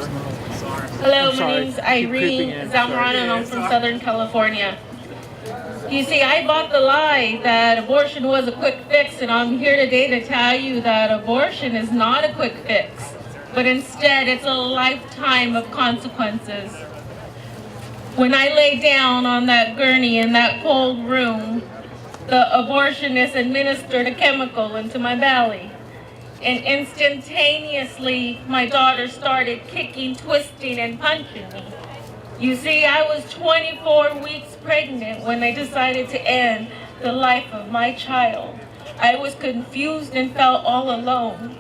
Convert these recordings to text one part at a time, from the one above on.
Hello, my name's Irene Zamorano, and I'm from Southern California. You see, I bought the lie that abortion was a quick fix, and I'm here today to tell you that abortion is not a quick fix, but instead it's a lifetime of consequences. When I lay down on that gurney in that cold room, the abortionist administered a chemical into my belly. And instantaneously, my daughter started kicking, twisting, and punching me. You see, I was 24 weeks pregnant when I decided to end the life of my child. I was confused and felt all alone.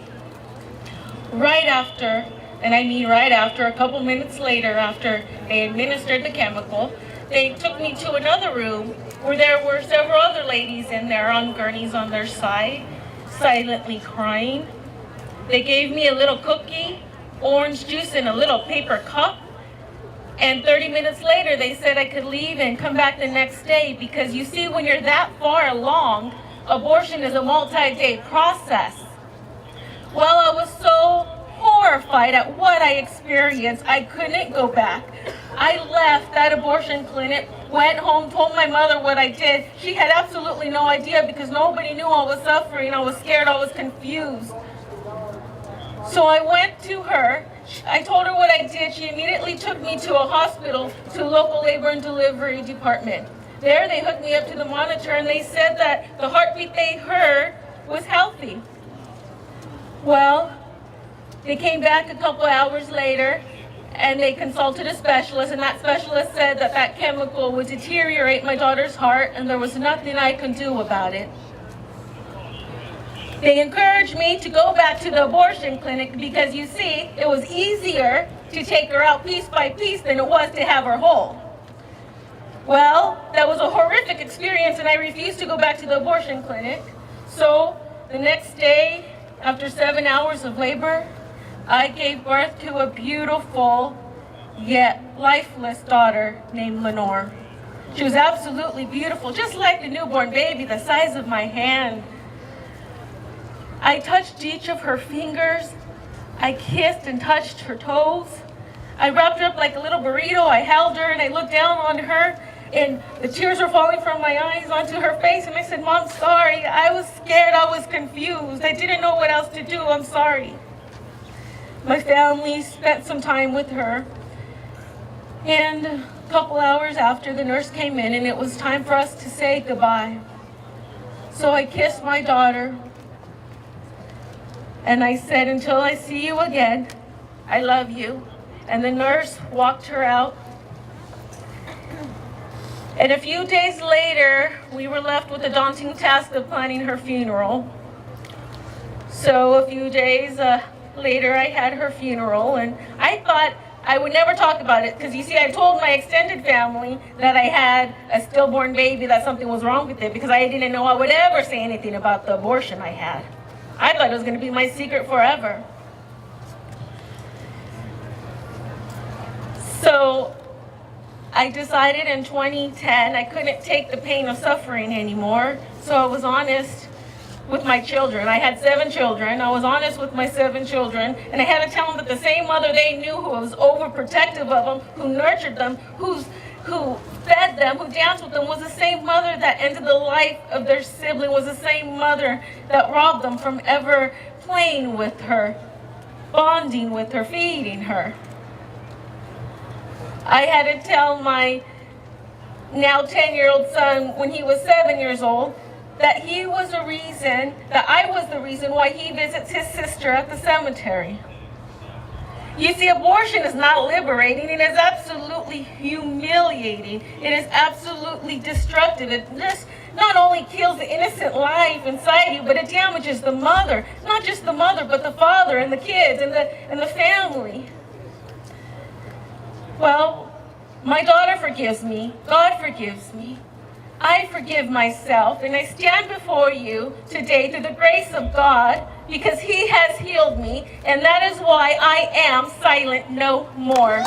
Right after, and I mean right after, a couple minutes later, after they administered the chemical, they took me to another room where there were several other ladies in there on gurneys on their side, silently crying. They gave me a little cookie, orange juice in a little paper cup, and 30 minutes later they said I could leave and come back the next day, because you see, when you're that far along, abortion is a multi-day process. Well, I was so horrified at what I experienced, I couldn't go back. I left that abortion clinic, went home, told my mother what I did. She had absolutely no idea because nobody knew I was suffering. I was scared, I was confused. So I went to her, I told her what I did. She immediately took me to a hospital, to a local labor and delivery department. There they hooked me up to the monitor and they said that the heartbeat they heard was healthy. Well, they came back a couple hours later and they consulted a specialist, and that specialist said that that chemical would deteriorate my daughter's heart and there was nothing I could do about it. They encouraged me to go back to the abortion clinic because, you see, it was easier to take her out piece by piece than it was to have her whole. Well, that was a horrific experience and I refused to go back to the abortion clinic. So the next day, after 7 hours of labor, I gave birth to a beautiful yet lifeless daughter named Lenore. She was absolutely beautiful, just like the newborn baby, the size of my hand. I touched each of her fingers. I kissed and touched her toes. I wrapped her up like a little burrito. I held her and I looked down on her and the tears were falling from my eyes onto her face. And I said, "Mom, sorry. I was scared. I was confused. I didn't know what else to do. I'm sorry." My family spent some time with her. And a couple hours after, the nurse came in and it was time for us to say goodbye. So I kissed my daughter. And I said, "Until I see you again, I love you." And the nurse walked her out. And a few days later, we were left with the daunting task of planning her funeral. So a few days later, I had her funeral, and I thought I would never talk about it because, you see, I told my extended family that I had a stillborn baby, that something was wrong with it, because I didn't know I would ever say anything about the abortion I had. I thought it was going to be my secret forever. So I decided in 2010 I couldn't take the pain of suffering anymore. So I was honest with my children. I had 7 children. I was honest with my 7 children. And I had to tell them that the same mother they knew, who was overprotective of them, who nurtured them, who fed them, who danced with them, was the same mother that ended the life of their sibling, was the same mother that robbed them from ever playing with her, bonding with her, feeding her. I had to tell my now 10-year-old son when he was 7 years old that he was the reason, that I was the reason why he visits his sister at the cemetery. You see, abortion is not liberating. It is absolutely humiliating. It is absolutely destructive. It just not only kills the innocent life inside you, but it damages the mother. Not just the mother, but the father and the kids and the family. Well, my daughter forgives me. God forgives me. I forgive myself, and I stand before you today through the grace of God, because He has healed me, and that is why I am silent no more.